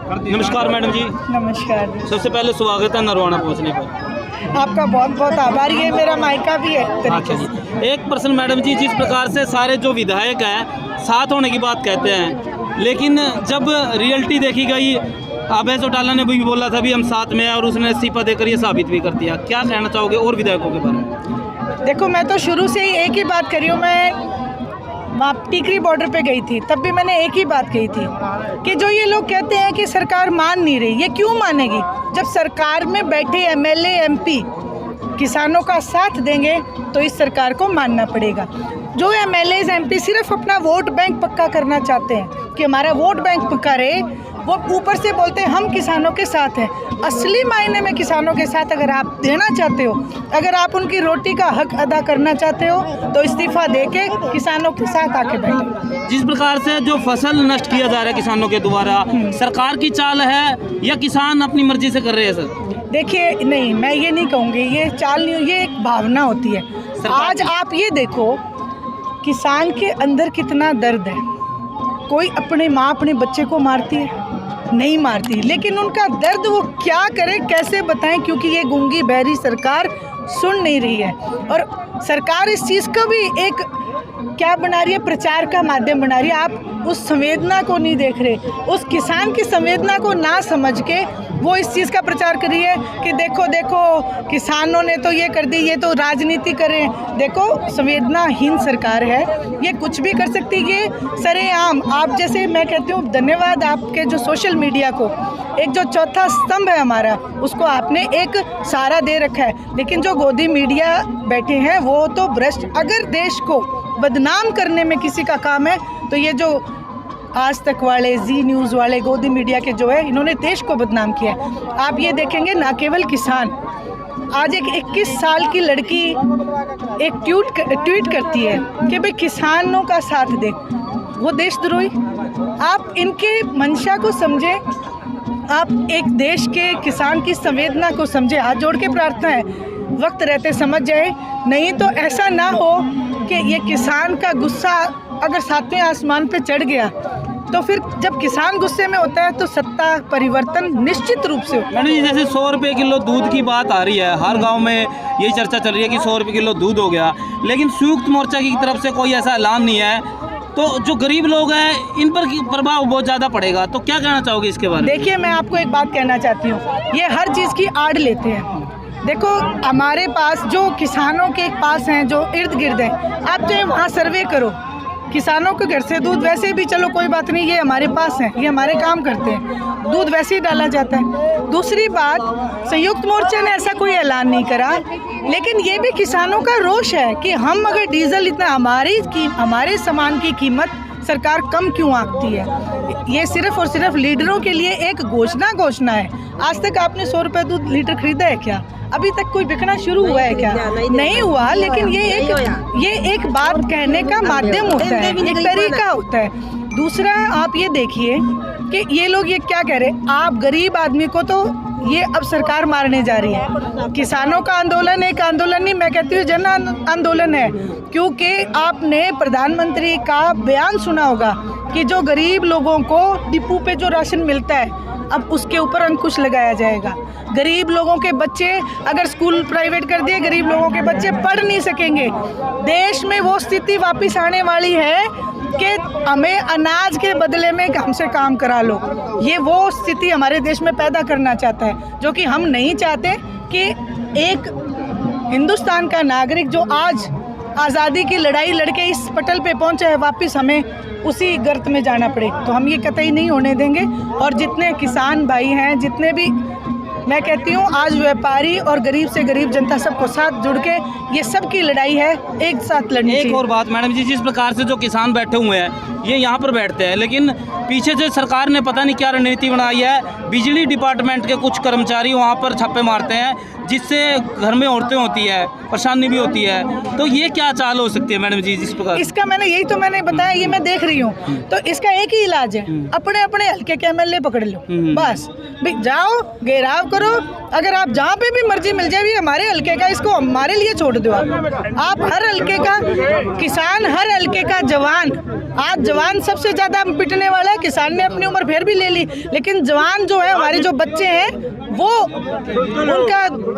नमस्कार मैडम जी। नमस्कार। सबसे पहले स्वागत है नरवाना पहुंचने पर। आपका बहुत बहुत आभारी है, मेरा मायका भी है अच्छा जी, एक प्रश्न मैडम जी, जिस प्रकार से सारे जो विधायक हैं साथ होने की बात कहते हैं, लेकिन जब रियलिटी देखी गई, अभय चौटाला ने भी बोला था भी हम साथ में हैं और उसने इस्तीफा देकर ये साबित भी कर दिया। क्या कहना चाहोगे और विधायकों के बारे में? देखो, मैं तो शुरू से ही एक ही बात करी हूँ। मैं वहाँ टिकरी बॉर्डर पे गई थी, तब भी मैंने एक ही बात कही थी कि जो ये लोग कहते हैं कि सरकार मान नहीं रही, ये क्यों मानेगी? जब सरकार में बैठे एमएलए एमपी किसानों का साथ देंगे तो इस सरकार को मानना पड़ेगा। जो एमएलए एमपी सिर्फ अपना वोट बैंक पक्का करना चाहते हैं कि हमारा वोट बैंक पक्का रहे, वो ऊपर से बोलते हैं हम किसानों के साथ हैं। असली मायने में किसानों के साथ अगर आप देना चाहते हो, अगर आप उनकी रोटी का हक अदा करना चाहते हो, तो इस्तीफा देके किसानों के साथ आके बैठो। जिस प्रकार से जो फसल नष्ट किया जा रहा है किसानों के द्वारा, सरकार की चाल है या किसान अपनी मर्जी से कर रहे हैं? सर देखिए, नहीं, मैं ये नहीं कहूँगी ये चाल नहीं, ये एक भावना होती है। आज आप ये देखो, किसान के अंदर कितना दर्द है। कोई अपने माँ अपने बच्चे को मारती है? नहीं मारती, लेकिन उनका दर्द वो क्या करे, कैसे बताएं, क्योंकि ये गूंगी बहरी सरकार सुन नहीं रही है। और सरकार इस चीज़ को भी एक क्या बना रही है, प्रचार का माध्यम बना रही है। आप उस संवेदना को नहीं देख रहे, उस किसान की संवेदना को ना समझ के वो इस चीज़ का प्रचार कर रही है कि देखो देखो किसानों ने तो ये कर दी, ये तो राजनीति करें। देखो, संवेदनाहीन सरकार है, ये कुछ भी कर सकती है। ये सरेआम, आप जैसे, मैं कहती हूँ धन्यवाद आपके जो सोशल मीडिया को, एक जो चौथा स्तंभ है हमारा, उसको आपने एक सहारा दे रखा है। लेकिन जो गोदी मीडिया बैठे हैं वो तो भ्रष्ट। अगर देश को बदनाम करने में किसी का काम है तो ये जो आज तक वाले, जी न्यूज़ वाले, गोदी मीडिया के जो है, इन्होंने देश को बदनाम किया है। आप ये देखेंगे, ना केवल किसान, आज एक 21 साल की लड़की एक ट्वीट करती है कि भाई किसानों का साथ दे, वो देशद्रोही। आप इनके मंशा को समझें, आप एक देश के किसान की संवेदना को समझें। हाथ जोड़ के प्रार्थना है, वक्त रहते समझ जाए, नहीं तो ऐसा ना हो कि ये किसान का गुस्सा अगर सातवें आसमान पे चढ़ गया तो फिर जब किसान गुस्से में होता है तो सत्ता परिवर्तन निश्चित रूप से होता है। मैडम जी, जैसे 100 रुपये किलो दूध की बात आ रही है, हर गांव में यही चर्चा चल रही है कि 100 रुपये किलो दूध हो गया, लेकिन संयुक्त मोर्चा की तरफ से कोई ऐसा ऐलान नहीं है। तो जो गरीब लोग हैं इन पर प्रभाव बहुत ज़्यादा पड़ेगा, तो क्या कहना चाहोगे इसके बारे में? देखिए, मैं आपको एक बात कहना चाहती हूँ, ये हर चीज़ की आड़ लेते हैं। देखो, हमारे पास जो किसानों के पास हैं, जो इर्द गिर्द हैं, आप जो वहाँ सर्वे करो, किसानों के घर से दूध वैसे भी, चलो कोई बात नहीं, ये हमारे पास है, ये हमारे काम करते हैं, दूध वैसे ही डाला जाता है। दूसरी बात, संयुक्त मोर्चा ने ऐसा कोई ऐलान नहीं करा, लेकिन ये भी किसानों का रोष है कि हम अगर डीजल इतना, हमारे सामान की कीमत सरकार कम क्यों आंकती है। ये सिर्फ और सिर्फ लीडरों के लिए एक घोषणा है। आज तक आपने 100 रुपये दूध लीटर खरीदा है क्या? अभी तक कोई बिकना शुरू हुआ है क्या? नहीं हुआ। लेकिन ये एक बात कहने का माध्यम होता है, एक तरीका होता है। दूसरा, आप ये देखिए कि ये लोग ये क्या कह रहे हैं, आप गरीब आदमी को तो ये अब सरकार मारने जा रही है। किसानों का आंदोलन एक आंदोलन नहीं, मैं कहती हूँ जन आंदोलन है। क्योंकि आपने प्रधानमंत्री का बयान सुना होगा कि जो गरीब लोगों को डिपो पे जो राशन मिलता है, अब उसके ऊपर अंकुश लगाया जाएगा। गरीब लोगों के बच्चे, अगर स्कूल प्राइवेट कर दिए, गरीब लोगों के बच्चे पढ़ नहीं सकेंगे। देश में वो स्थिति वापस आने वाली है कि हमें अनाज के बदले में हमसे काम करा लो। ये वो स्थिति हमारे देश में पैदा करना चाहता है, जो कि हम नहीं चाहते कि एक हिंदुस्तान का नागरिक जो आज आज़ादी की लड़ाई लड़के इस पटल पे पहुंचा है, वापस हमें उसी गर्त में जाना पड़े। तो हम ये कतई नहीं होने देंगे। और जितने किसान भाई हैं, जितने भी, मैं कहती हूँ आज व्यापारी और गरीब से गरीब जनता सबको साथ जुड़ के ये सब की लड़ाई है, एक साथ लड़नी चाहिए। एक और बात मैडम जी, जिस प्रकार से जो किसान बैठे हुए हैं, ये यहाँ पर बैठते हैं, लेकिन पीछे से सरकार ने पता नहीं क्या रणनीति बनाई है, बिजली डिपार्टमेंट के कुछ कर्मचारी वहाँ पर छापे मारते हैं, जिससे घर में औरतें होती है, परेशानी भी होती है। तो ये क्या चाल हो सकती है मैडम जी जिस प्रकार? इसका मैंने बताया, ये मैं देख रही हूँ। तो इसका एक ही इलाज है, अपने अपने हल्के के एमएलए पकड़ लो, बस जाओ घेराव करो। अगर आप जहाँ पे भी मर्जी मिल जाए, हमारे हल्के का, इसको हमारे लिए छोड़ दो। आप हर हल्के का किसान, हर हल्के का जवान आज जवान सबसे ज़्यादा पिटने वाला है। किसान ने अपनी उम्र फिर भी ले ली, लेकिन जवान जो है, हमारे जो बच्चे हैं, वो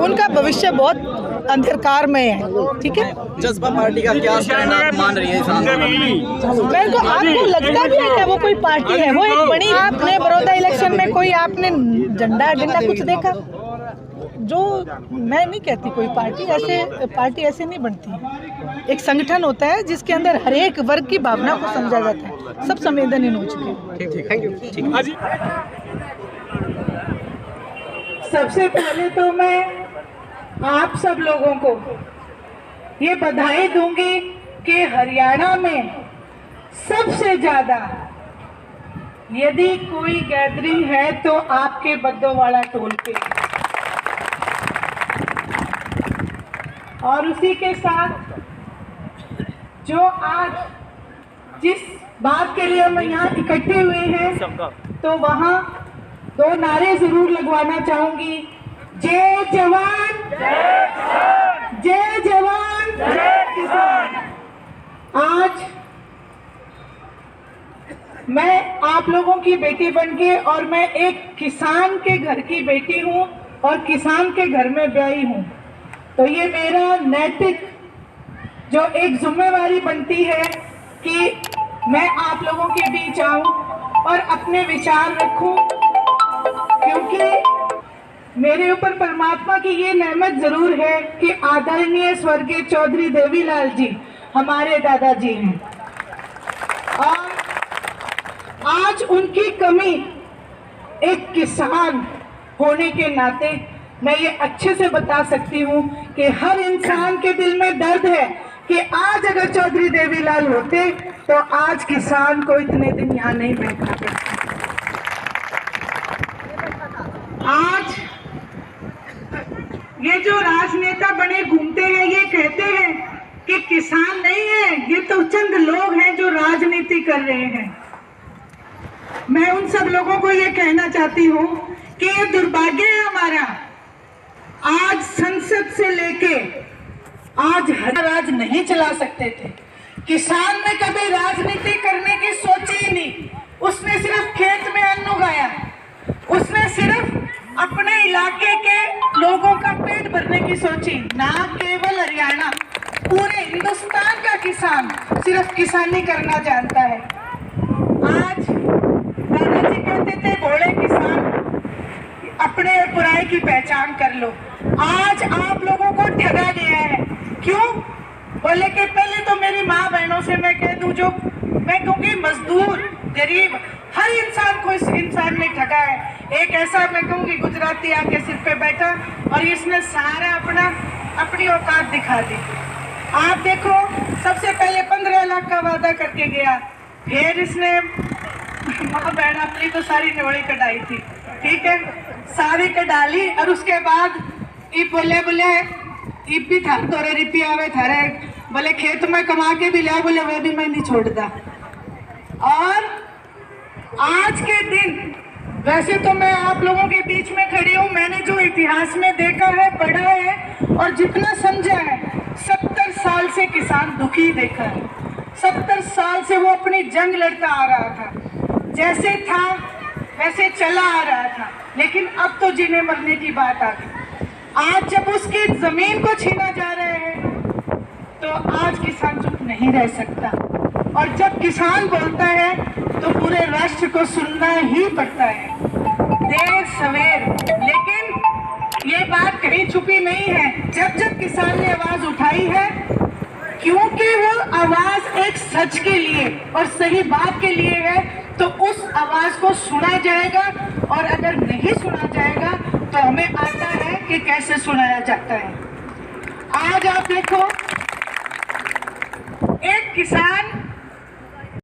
उनका भविष्य बहुत अंधकार में है। ठीक है, जज्बा पार्टी का क्या स्टैंड आप मान रही है? मेरे को आपको लगता भी है क्या वो कोई पार्टी है? वो एक बड़ी, आपने बड़ौदा इलेक्शन में कोई आपने झंडा कुछ देखा? जो मैं नहीं कहती कोई पार्टी ऐसे नहीं बनती। एक संगठन होता है जिसके अंदर हर एक वर्ग की भावना को समझा जाता है। सब संवेदनहीन हो चुके हैं। Thank you. सबसे पहले तो मैं आप सब लोगों को ये बधाई दूंगी कि हरियाणा में सबसे ज्यादा यदि कोई गैदरिंग है तो आपके बद्दोवाड़ा टोल पे, और उसी के साथ जो आज जिस बात के लिए हम यहाँ इकट्ठे हुए हैं, तो वहाँ 2 नारे जरूर लगवाना चाहूंगी। जय जवान जय जवान जय किसान। आज मैं आप लोगों की बेटी बनके, और मैं एक किसान के घर की बेटी हूँ और किसान के घर में ब्याही हूँ, तो ये मेरा नैतिक जो एक जिम्मेवारी बनती है कि मैं आप लोगों के बीच आऊं और अपने विचार रखूं, क्योंकि मेरे ऊपर परमात्मा की ये नेमत जरूर है कि आदरणीय स्वर्गीय चौधरी देवीलाल जी हमारे दादाजी हैं, और आज उनकी कमी एक किसान होने के नाते मैं ये अच्छे से बता सकती हूँ कि हर इंसान के दिल में दर्द है कि आज अगर चौधरी देवीलाल होते तो आज किसान को इतने दिन यहाँ नहीं बैठाते। आज ये जो राजनेता बने घूमते हैं, ये कहते हैं कि किसान नहीं है, ये तो चंद लोग हैं जो राजनीति कर रहे हैं। मैं उन सब लोगों को ये कहना चाहती हूँ कि ये दुर्भाग्य है हमारा, आज संसद से लेके आज राज नहीं चला सकते थे। किसान ने कभी राजनीति करने की सोची ही नहीं, उसने सिर्फ खेत में अन्न उगाया, उसने सिर्फ अपने इलाके के लोगों का पेट भरने की सोची। ना केवल हरियाणा, पूरे हिंदुस्तान का किसान सिर्फ किसानी करना जानता है। आज दादाजी कहते थे भोले किसान, अपने और बुराई की पहचान कर लो। आज आप लोगों को ठगा गया है। क्यों? बोले कि पहले तो मेरी माँ बहनों से मैं कह दूं, जो मैं कहूँगी मजदूर गरीब हर इंसान को इस इंसान ने ठगा है। एक ऐसा मैं कहूँगी गुजराती आके सिर पे बैठा और इसने सारा अपनी औकात दिखा दी। आप देखो, सबसे पहले 15 लाख का वादा करके गया, फिर इसने माँ बहन अपनी तो सारी निवड़ी कटाई थी, ठीक है, सारी कटाली, और उसके बाद ये बोले भी था तोरे रिपी आवे थारे, बोले खेत में कमा के भी लिया, बोले वह भी मैं नहीं छोड़ता। और आज के दिन वैसे तो मैं आप लोगों के बीच में खड़ी हूँ, मैंने जो इतिहास में देखा है, पढ़ा है और जितना समझा है, 70 साल से किसान दुखी देखा है। 70 साल से वो अपनी जंग लड़ता आ रहा था, जैसे था वैसे चला आ रहा था, लेकिन अब तो जीने मरने की बात आ गई। आज जब उसकी जमीन को छीना जा रहा है तो आज किसान चुप नहीं रह सकता, और जब किसान बोलता है तो पूरे राष्ट्र को सुनना ही पड़ता है, देर सवेर। लेकिन ये बात कहीं छुपी नहीं है, जब जब किसान ने आवाज उठाई है, क्योंकि वो आवाज एक सच के लिए और सही बात के लिए है, तो उस आवाज को सुना जाएगा, और अगर नहीं सुना जाएगा तो हमें आता है कि कैसे सुनाया जाता है। आज आप देखो, एक किसान